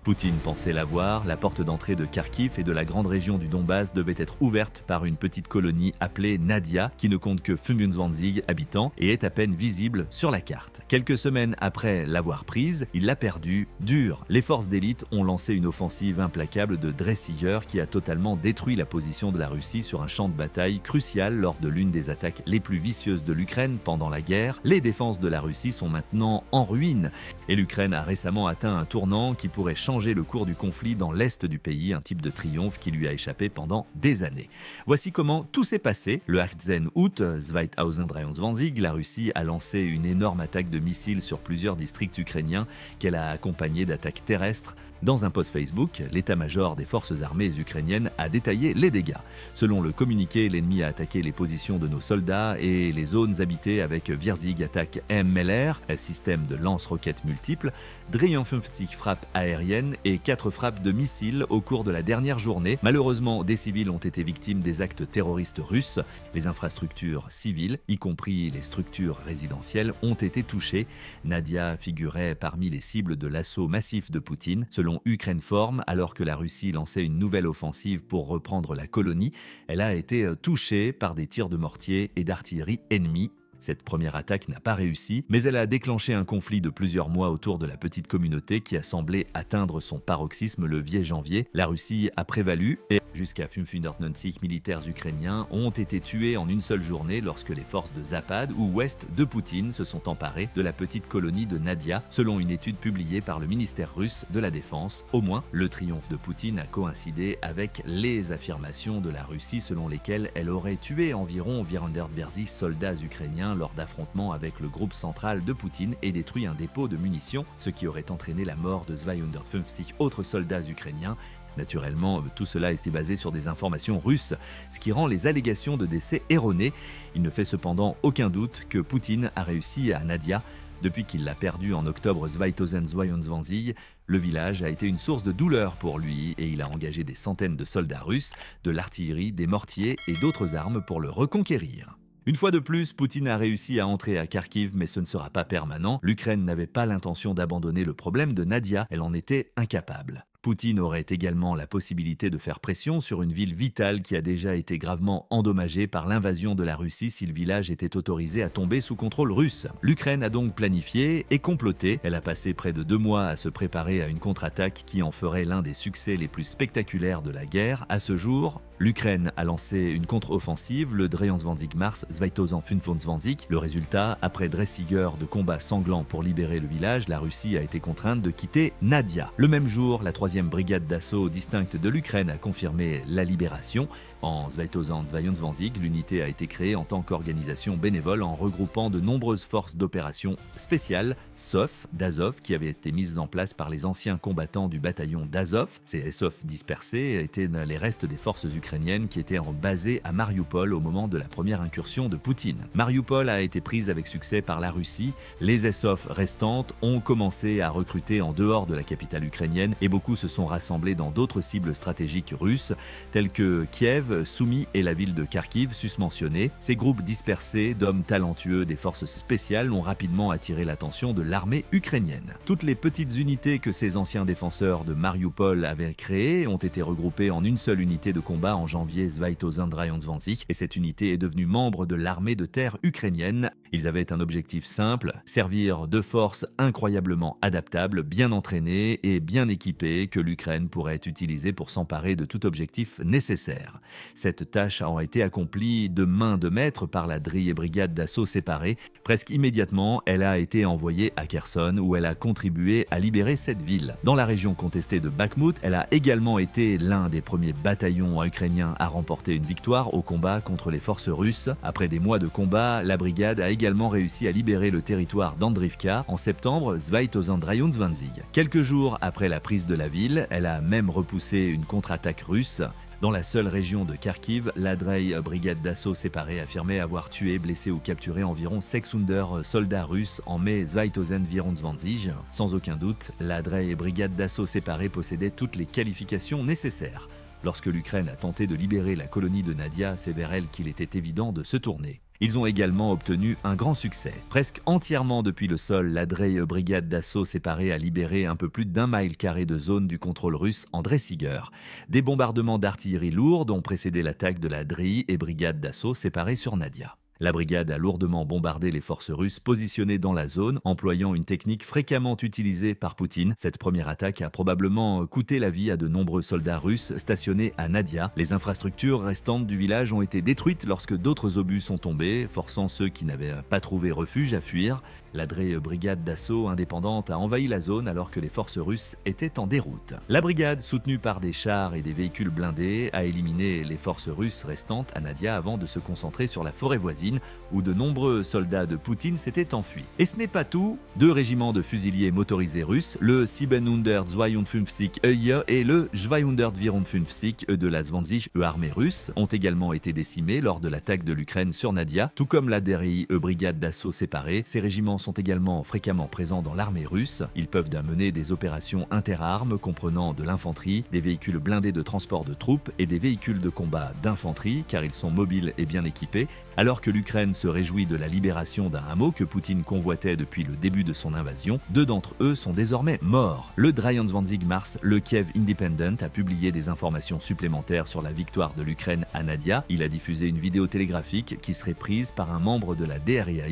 Poutine pensait l'avoir, la porte d'entrée de Kharkiv et de la grande région du Donbass devait être ouverte par une petite colonie appelée Nadia, qui ne compte que 25 habitants et est à peine visible sur la carte. Quelques semaines après l'avoir prise, il l'a perdue dur. Les forces d'élite ont lancé une offensive implacable de dressilleurs qui a totalement détruit la position de la Russie sur un champ de bataille crucial lors de l'une des attaques les plus vicieuses de l'Ukraine pendant la guerre. Les défenses de la Russie sont maintenant en ruine et l'Ukraine a récemment atteint un tournant qui pourrait changer le cours du conflit dans l'est du pays, un type de triomphe qui lui a échappé pendant des années. Voici comment tout s'est passé. Le 18 août, 2023, la Russie a lancé une énorme attaque de missiles sur plusieurs districts ukrainiens qu'elle a accompagnée d'attaques terrestres. Dans un post Facebook, l'état-major des forces armées ukrainiennes a détaillé les dégâts. Selon le communiqué, l'ennemi a attaqué les positions de nos soldats et les zones habitées avec Virzig attaque MLR, un système de lance-roquettes multiples, 53 frappes aériennes et 4 frappes de missiles au cours de la dernière journée. Malheureusement, des civils ont été victimes des actes terroristes russes. Les infrastructures civiles, y compris les structures résidentielles, ont été touchées. Nadia figurait parmi les cibles de l'assaut massif de Poutine. Selon Ukreineform, alors que la Russie lançait une nouvelle offensive pour reprendre la colonie, elle a été touchée par des tirs de mortier et d'artillerie ennemis. Cette première attaque n'a pas réussi, mais elle a déclenché un conflit de plusieurs mois autour de la petite communauté qui a semblé atteindre son paroxysme le 10 janvier. La Russie a prévalu et jusqu'à 95 militaires ukrainiens ont été tués en une seule journée lorsque les forces de Zapad ou ouest de Poutine se sont emparées de la petite colonie de Nadia, selon une étude publiée par le ministère russe de la Défense. Au moins, le triomphe de Poutine a coïncidé avec les affirmations de la Russie selon lesquelles elle aurait tué environ 200 soldats ukrainiens lors d'affrontements avec le groupe central de Poutine et détruit un dépôt de munitions, ce qui aurait entraîné la mort de 250 autres soldats ukrainiens. Naturellement, tout cela est basé sur des informations russes, ce qui rend les allégations de décès erronées. Il ne fait cependant aucun doute que Poutine a réussi à Nadia. Depuis qu'il l'a perdu en octobre 2022, le village a été une source de douleur pour lui et il a engagé des centaines de soldats russes, de l'artillerie, des mortiers et d'autres armes pour le reconquérir. Une fois de plus, Poutine a réussi à entrer à Kharkiv, mais ce ne sera pas permanent. L'Ukraine n'avait pas l'intention d'abandonner le problème de Nadia, elle en était incapable. Poutine aurait également la possibilité de faire pression sur une ville vitale qui a déjà été gravement endommagée par l'invasion de la Russie si le village était autorisé à tomber sous contrôle russe. L'Ukraine a donc planifié et comploté. Elle a passé près de 2 mois à se préparer à une contre-attaque qui en ferait l'un des succès les plus spectaculaires de la guerre. À ce jour, l'Ukraine a lancé une contre-offensive, le 23 mars 2025. Le résultat, après dressilleurs de combats sanglants pour libérer le village, la Russie a été contrainte de quitter Nadia. Le même jour, la 3e brigade d'assaut distincte de l'Ukraine a confirmé la libération. En 2022, l'unité a été créée en tant qu'organisation bénévole en regroupant de nombreuses forces d'opération spéciales, SOF, d'Azov, qui avaient été mises en place par les anciens combattants du bataillon d'Azov. Ces SOF dispersés étaient les restes des forces ukrainiennes qui étaient basées à Mariupol au moment de la première incursion de Poutine. Mariupol a été prise avec succès par la Russie. Les SOF restantes ont commencé à recruter en dehors de la capitale ukrainienne et beaucoup se sont rassemblés dans d'autres cibles stratégiques russes, telles que Kiev, Soumy et la ville de Kharkiv susmentionnée. Ces groupes dispersés d'hommes talentueux des forces spéciales ont rapidement attiré l'attention de l'armée ukrainienne. Toutes les petites unités que ces anciens défenseurs de Mariupol avaient créées ont été regroupées en une seule unité de combat en janvier 2023 et cette unité est devenue membre de l'armée de terre ukrainienne. Ils avaient un objectif simple, servir de force incroyablement adaptable, bien entraînée et bien équipée que l'Ukraine pourrait utiliser pour s'emparer de tout objectif nécessaire. Cette tâche a été accomplie de main de maître par la brigade d'assaut séparée. Presque immédiatement, elle a été envoyée à Kherson où elle a contribué à libérer cette ville. Dans la région contestée de Bakhmout, elle a également été l'un des premiers bataillons ukrainiens à remporter une victoire au combat contre les forces russes. Après des mois de combat, la brigade a également réussi à libérer le territoire d'Andrivka en septembre 2022. Quelques jours après la prise de la ville, elle a même repoussé une contre-attaque russe. Dans la seule région de Kharkiv, la brigade d'assaut séparée affirmait avoir tué, blessé ou capturé environ 600 soldats russes en mai 2024. Sans aucun doute, la brigade d'assaut séparée possédait toutes les qualifications nécessaires. Lorsque l'Ukraine a tenté de libérer la colonie de Nadia, c'est vers elle qu'il était évident de se tourner. Ils ont également obtenu un grand succès. Presque entièrement depuis le sol, la Drei brigade d'assaut séparée a libéré un peu plus d'1 mile carré de zone du contrôle russe en Dressiger. Des bombardements d'artillerie lourde ont précédé l'attaque de la Drei et brigade d'assaut séparée sur Nadia. La brigade a lourdement bombardé les forces russes positionnées dans la zone, employant une technique fréquemment utilisée par Poutine. Cette première attaque a probablement coûté la vie à de nombreux soldats russes stationnés à Nadia. Les infrastructures restantes du village ont été détruites lorsque d'autres obus sont tombés, forçant ceux qui n'avaient pas trouvé refuge à fuir. La Drei brigade d'assaut indépendante a envahi la zone alors que les forces russes étaient en déroute. La brigade, soutenue par des chars et des véhicules blindés, a éliminé les forces russes restantes à Nadia avant de se concentrer sur la forêt voisine où de nombreux soldats de Poutine s'étaient enfuis. Et ce n'est pas tout, 2 régiments de fusiliers motorisés russes, le 752 EIE et le 254 de la 20 armée russe, ont également été décimés lors de l'attaque de l'Ukraine sur Nadia, tout comme la Drei brigade d'assaut séparée. Ces régiments sont également fréquemment présents dans l'armée russe. Ils peuvent mener des opérations interarmes comprenant de l'infanterie, des véhicules blindés de transport de troupes et des véhicules de combat d'infanterie car ils sont mobiles et bien équipés. Alors que l'Ukraine se réjouit de la libération d'un hameau que Poutine convoitait depuis le début de son invasion, 2 d'entre eux sont désormais morts. Le 23 mars, le Kiev Independent a publié des informations supplémentaires sur la victoire de l'Ukraine à Nadia. Il a diffusé une vidéo télégraphique qui serait prise par un membre de la DRIA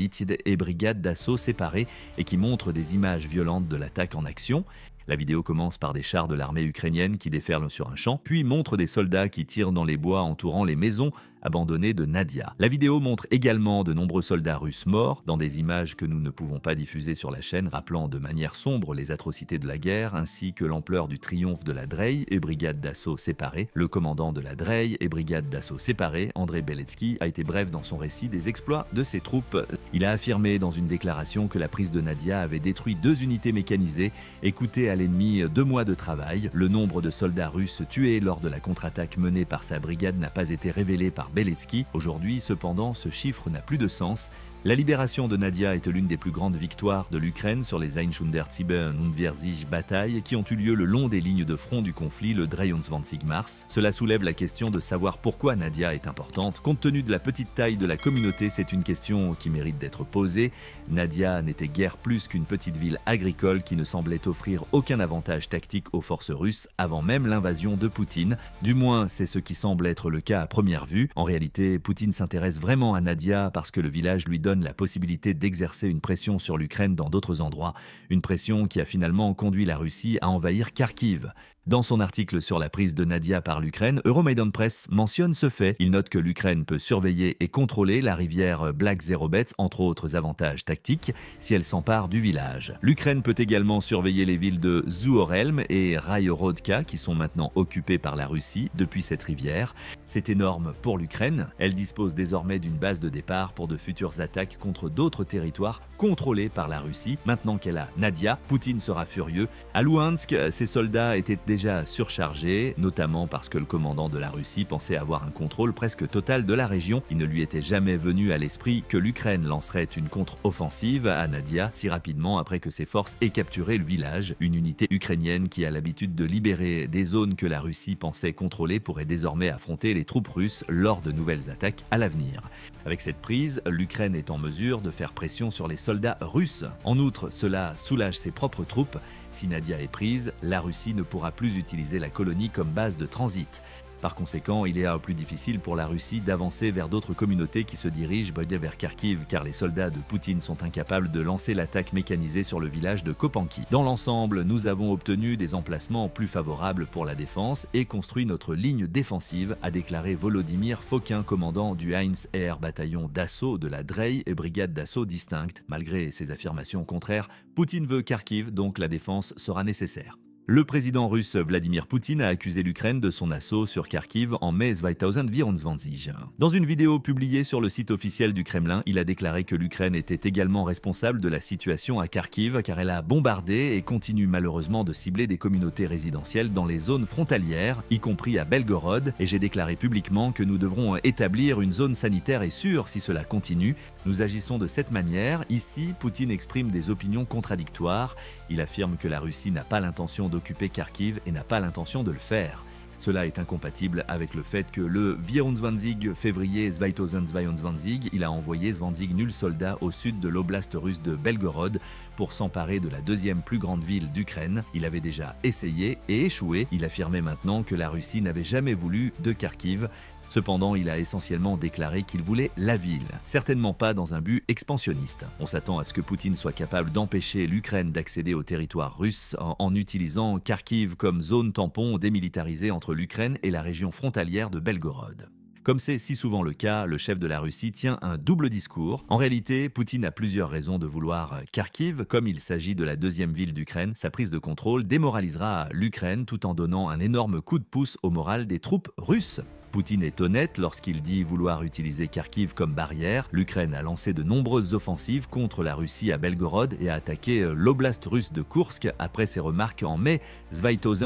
et brigade d'assaut séparée et qui montre des images violentes de l'attaque en action. La vidéo commence par des chars de l'armée ukrainienne qui déferlent sur un champ, puis montre des soldats qui tirent dans les bois entourant les maisons abandonnées de Nadia. La vidéo montre également de nombreux soldats russes morts, dans des images que nous ne pouvons pas diffuser sur la chaîne, rappelant de manière sombre les atrocités de la guerre, ainsi que l'ampleur du triomphe de la Drei et brigade d'assaut séparée. Le commandant de la Drei et brigade d'assaut séparée, Andrei Beletsky, a été bref dans son récit des exploits de ses troupes. Il a affirmé dans une déclaration que la prise de Nadia avait détruit 2 unités mécanisées et coûté à l'ennemi 2 mois de travail. Le nombre de soldats russes tués lors de la contre-attaque menée par sa brigade n'a pas été révélé par Beletsky. Aujourd'hui, cependant, ce chiffre n'a plus de sens. La libération de Nadia est l'une des plus grandes victoires de l'Ukraine sur les 124 batailles qui ont eu lieu le long des lignes de front du conflit le 23 mars. Cela soulève la question de savoir pourquoi Nadia est importante. Compte tenu de la petite taille de la communauté, c'est une question qui mérite d'être posée. Nadia n'était guère plus qu'une petite ville agricole qui ne semblait offrir aucun avantage tactique aux forces russes avant même l'invasion de Poutine. Du moins, c'est ce qui semble être le cas à première vue. En réalité, Poutine s'intéresse vraiment à Nadia parce que le village lui donne la possibilité d'exercer une pression sur l'Ukraine dans d'autres endroits, une pression qui a finalement conduit la Russie à envahir Kharkiv. Dans son article sur la prise de Nadia par l'Ukraine, Euromaidan Press mentionne ce fait. Il note que l'Ukraine peut surveiller et contrôler la rivière Black Zerobets, entre autres avantages tactiques, si elle s'empare du village. L'Ukraine peut également surveiller les villes de Zhuorelm et Ryorodka qui sont maintenant occupées par la Russie depuis cette rivière. C'est énorme pour l'Ukraine. Elle dispose désormais d'une base de départ pour de futures attaques contre d'autres territoires contrôlés par la Russie. Maintenant qu'elle a Nadia, Poutine sera furieux. À Louhansk, ses soldats étaient déjà surchargé, notamment parce que le commandant de la Russie pensait avoir un contrôle presque total de la région. Il ne lui était jamais venu à l'esprit que l'Ukraine lancerait une contre-offensive à Nadia si rapidement après que ses forces aient capturé le village. Une unité ukrainienne qui a l'habitude de libérer des zones que la Russie pensait contrôler pourrait désormais affronter les troupes russes lors de nouvelles attaques à l'avenir. Avec cette prise, l'Ukraine est en mesure de faire pression sur les soldats russes. En outre, cela soulage ses propres troupes. Si Nadia est prise, la Russie ne pourra plus utiliser la colonie comme base de transit. Par conséquent, il est plus difficile pour la Russie d'avancer vers d'autres communautés qui se dirigent vers Kharkiv, car les soldats de Poutine sont incapables de lancer l'attaque mécanisée sur le village de Kopanki. Dans l'ensemble, nous avons obtenu des emplacements plus favorables pour la défense et construit notre ligne défensive, a déclaré Volodymyr Fokin, commandant du Heinz Air bataillon d'assaut de la Drei et brigade d'assaut distincte. Malgré ses affirmations contraires, Poutine veut Kharkiv, donc la défense sera nécessaire. Le président russe Vladimir Poutine a accusé l'Ukraine de son assaut sur Kharkiv en mai 2024. Dans une vidéo publiée sur le site officiel du Kremlin, il a déclaré que l'Ukraine était également responsable de la situation à Kharkiv car elle a bombardé et continue malheureusement de cibler des communautés résidentielles dans les zones frontalières, y compris à Belgorod, et j'ai déclaré publiquement que nous devrons établir une zone sanitaire et sûre si cela continue. Nous agissons de cette manière. Ici, Poutine exprime des opinions contradictoires. Il affirme que la Russie n'a pas l'intention d'occuper Kharkiv et n'a pas l'intention de le faire. Cela est incompatible avec le fait que le 24 février 2022, il a envoyé Zwanzig nul soldat au sud de l'oblast russe de Belgorod pour s'emparer de la deuxième plus grande ville d'Ukraine. Il avait déjà essayé et échoué. Il affirmait maintenant que la Russie n'avait jamais voulu de Kharkiv. Cependant, il a essentiellement déclaré qu'il voulait la ville, certainement pas dans un but expansionniste. On s'attend à ce que Poutine soit capable d'empêcher l'Ukraine d'accéder au territoire russe en utilisant Kharkiv comme zone tampon démilitarisée entre l'Ukraine et la région frontalière de Belgorod. Comme c'est si souvent le cas, le chef de la Russie tient un double discours. En réalité, Poutine a plusieurs raisons de vouloir Kharkiv. Comme il s'agit de la deuxième ville d'Ukraine, sa prise de contrôle démoralisera l'Ukraine tout en donnant un énorme coup de pouce au moral des troupes russes. Poutine est honnête lorsqu'il dit vouloir utiliser Kharkiv comme barrière. L'Ukraine a lancé de nombreuses offensives contre la Russie à Belgorod et a attaqué l'oblast russe de Koursk après ses remarques en mai 2022.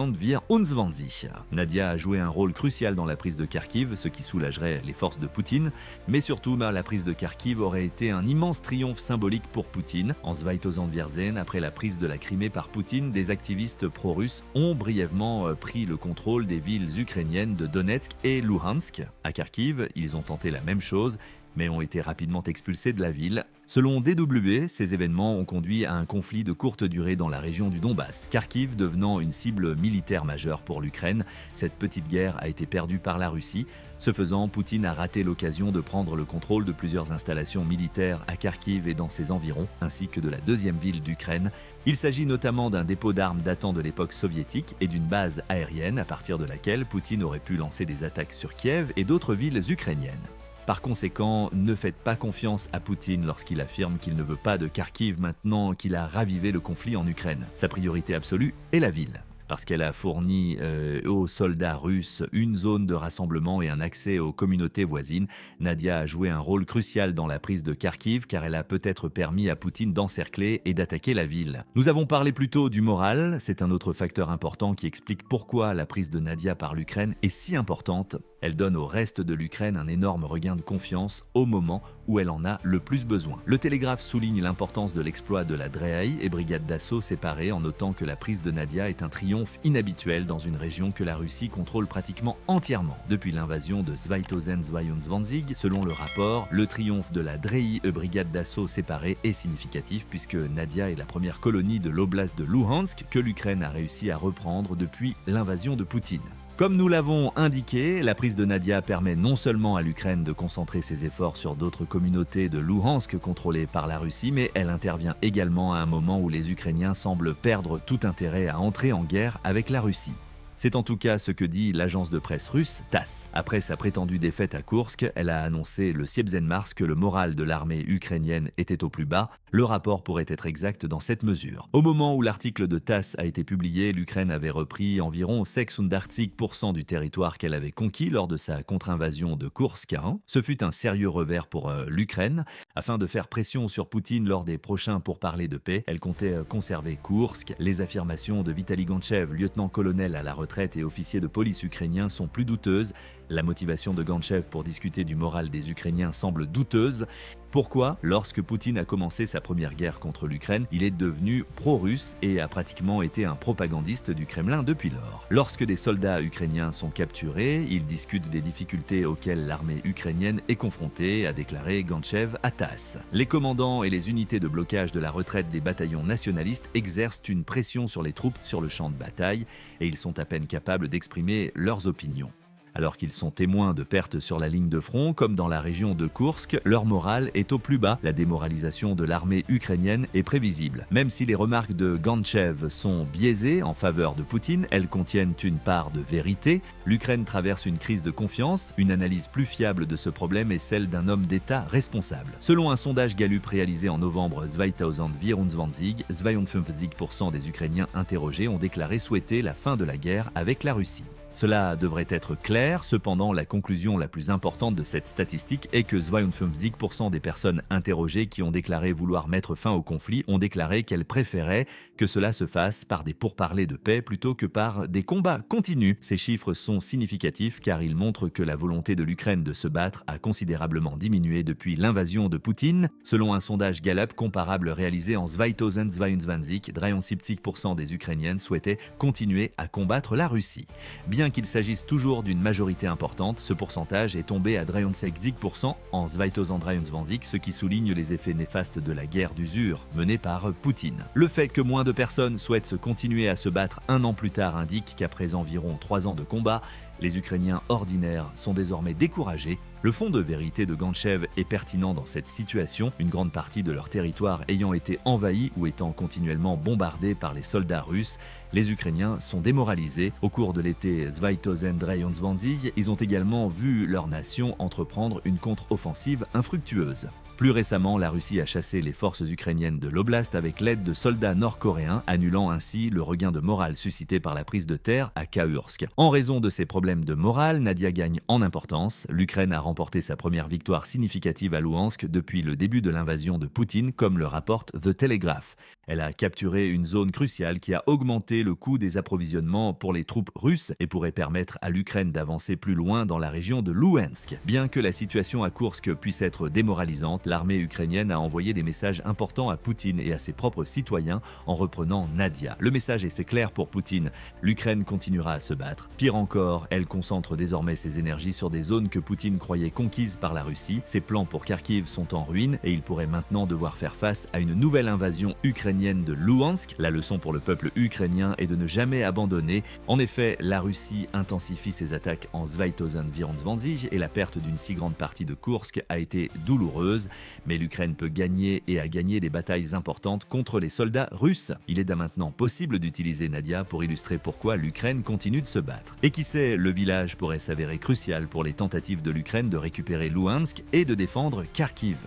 Nadia a joué un rôle crucial dans la prise de Kharkiv, ce qui soulagerait les forces de Poutine, mais surtout la prise de Kharkiv aurait été un immense triomphe symbolique pour Poutine. En 2022, après la prise de la Crimée par Poutine, des activistes pro-russes ont brièvement pris le contrôle des villes ukrainiennes de Donetsk et Luhansk. À Kharkiv, ils ont tenté la même chose, mais ont été rapidement expulsés de la ville. Selon DW, ces événements ont conduit à un conflit de courte durée dans la région du Donbass, Kharkiv devenant une cible militaire majeure pour l'Ukraine. Cette petite guerre a été perdue par la Russie. Ce faisant, Poutine a raté l'occasion de prendre le contrôle de plusieurs installations militaires à Kharkiv et dans ses environs, ainsi que de la deuxième ville d'Ukraine. Il s'agit notamment d'un dépôt d'armes datant de l'époque soviétique et d'une base aérienne à partir de laquelle Poutine aurait pu lancer des attaques sur Kiev et d'autres villes ukrainiennes. Par conséquent, ne faites pas confiance à Poutine lorsqu'il affirme qu'il ne veut pas de Kharkiv maintenant qu'il a ravivé le conflit en Ukraine. Sa priorité absolue est la ville, parce qu'elle a fourni aux soldats russes une zone de rassemblement et un accès aux communautés voisines. Nadia a joué un rôle crucial dans la prise de Kharkiv car elle a peut-être permis à Poutine d'encercler et d'attaquer la ville. Nous avons parlé plus tôt du moral, c'est un autre facteur important qui explique pourquoi la prise de Nadia par l'Ukraine est si importante. Elle donne au reste de l'Ukraine un énorme regain de confiance au moment où elle en a le plus besoin. Le Télégraphe souligne l'importance de l'exploit de la Drei et brigade d'assaut séparées en notant que la prise de Nadia est un triomphe inhabituel dans une région que la Russie contrôle pratiquement entièrement. Depuis l'invasion de 2022, selon le rapport, le triomphe de la Drei et brigade d'assaut séparées est significatif puisque Nadia est la première colonie de l'oblast de Luhansk que l'Ukraine a réussi à reprendre depuis l'invasion de Poutine. Comme nous l'avons indiqué, la prise de Nadia permet non seulement à l'Ukraine de concentrer ses efforts sur d'autres communautés de Luhansk contrôlées par la Russie, mais elle intervient également à un moment où les Ukrainiens semblent perdre tout intérêt à entrer en guerre avec la Russie. C'est en tout cas ce que dit l'agence de presse russe TASS. Après sa prétendue défaite à Koursk, elle a annoncé le 7 mars que le moral de l'armée ukrainienne était au plus bas. Le rapport pourrait être exact dans cette mesure. Au moment où l'article de TASS a été publié, l'Ukraine avait repris environ 36% du territoire qu'elle avait conquis lors de sa contre-invasion de Koursk. Ce fut un sérieux revers pour l'Ukraine. Afin de faire pression sur Poutine lors des prochains pourparlers de paix, elle comptait conserver Koursk. Les affirmations de Vitaly Gantchev, lieutenant-colonel à la retraite et officier de police ukrainien, sont plus douteuses. La motivation de Gantchev pour discuter du moral des Ukrainiens semble douteuse. Pourquoi ? Lorsque Poutine a commencé sa première guerre contre l'Ukraine, il est devenu pro-russe et a pratiquement été un propagandiste du Kremlin depuis lors. Lorsque des soldats ukrainiens sont capturés, ils discutent des difficultés auxquelles l'armée ukrainienne est confrontée, a déclaré Gantchev à TASS. Les commandants et les unités de blocage de la retraite des bataillons nationalistes exercent une pression sur les troupes sur le champ de bataille et ils sont à peine capables d'exprimer leurs opinions. Alors qu'ils sont témoins de pertes sur la ligne de front, comme dans la région de Koursk, leur morale est au plus bas. La démoralisation de l'armée ukrainienne est prévisible. Même si les remarques de Gantchev sont biaisées en faveur de Poutine, elles contiennent une part de vérité. L'Ukraine traverse une crise de confiance. Une analyse plus fiable de ce problème est celle d'un homme d'État responsable. Selon un sondage Gallup réalisé en novembre 2024, 52% des Ukrainiens interrogés ont déclaré souhaiter la fin de la guerre avec la Russie. Cela devrait être clair, cependant la conclusion la plus importante de cette statistique est que 52% des personnes interrogées qui ont déclaré vouloir mettre fin au conflit ont déclaré qu'elles préféraient que cela se fasse par des pourparlers de paix plutôt que par des combats continus. Ces chiffres sont significatifs car ils montrent que la volonté de l'Ukraine de se battre a considérablement diminué depuis l'invasion de Poutine. Selon un sondage Gallup comparable réalisé en 2022, 73% des Ukrainiennes souhaitaient continuer à combattre la Russie. Bien Bien qu'il s'agisse toujours d'une majorité importante, ce pourcentage est tombé à 63% en 2023, ce qui souligne les effets néfastes de la guerre d'usure menée par Poutine. Le fait que moins de personnes souhaitent continuer à se battre un an plus tard indique qu'après environ 3 ans de combat, les Ukrainiens ordinaires sont désormais découragés. Le fond de vérité de Gantchev est pertinent dans cette situation, une grande partie de leur territoire ayant été envahi ou étant continuellement bombardé par les soldats russes. Les Ukrainiens sont démoralisés. Au cours de l'été 2023, ils ont également vu leur nation entreprendre une contre-offensive infructueuse. Plus récemment, la Russie a chassé les forces ukrainiennes de l'oblast avec l'aide de soldats nord-coréens, annulant ainsi le regain de morale suscité par la prise de terre à Kaursk. En raison de ces problèmes de morale, Nadia gagne en importance. L'Ukraine a remporté sa première victoire significative à Louhansk depuis le début de l'invasion de Poutine, comme le rapporte The Telegraph. Elle a capturé une zone cruciale qui a augmenté le coût des approvisionnements pour les troupes russes et pourrait permettre à l'Ukraine d'avancer plus loin dans la région de Louhansk. Bien que la situation à Koursk puisse être démoralisante, l'armée ukrainienne a envoyé des messages importants à Poutine et à ses propres citoyens en reprenant Nadia. Le message est clair pour Poutine, l'Ukraine continuera à se battre. Pire encore, elle concentre désormais ses énergies sur des zones que Poutine croyait conquises par la Russie. Ses plans pour Kharkiv sont en ruine et il pourrait maintenant devoir faire face à une nouvelle invasion ukrainienne de Louhansk. La leçon pour le peuple ukrainien est de ne jamais abandonner. En effet, la Russie intensifie ses attaques en 2024 et la perte d'une si grande partie de Koursk a été douloureuse. Mais l'Ukraine peut gagner et a gagné des batailles importantes contre les soldats russes. Il est dès maintenant possible d'utiliser Nadia pour illustrer pourquoi l'Ukraine continue de se battre. Et qui sait, le village pourrait s'avérer crucial pour les tentatives de l'Ukraine de récupérer Louhansk et de défendre Kharkiv.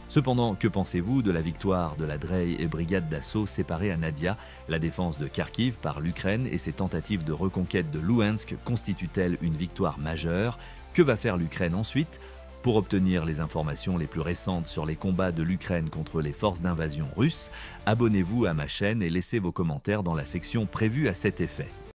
Cependant, que pensez-vous de la victoire de la Drey et brigade d'assaut séparées à Nadia? La défense de Kharkiv par l'Ukraine et ses tentatives de reconquête de Louhansk constituent-elles une victoire majeure? Que va faire l'Ukraine ensuite? Pour obtenir les informations les plus récentes sur les combats de l'Ukraine contre les forces d'invasion russes, abonnez-vous à ma chaîne et laissez vos commentaires dans la section prévue à cet effet.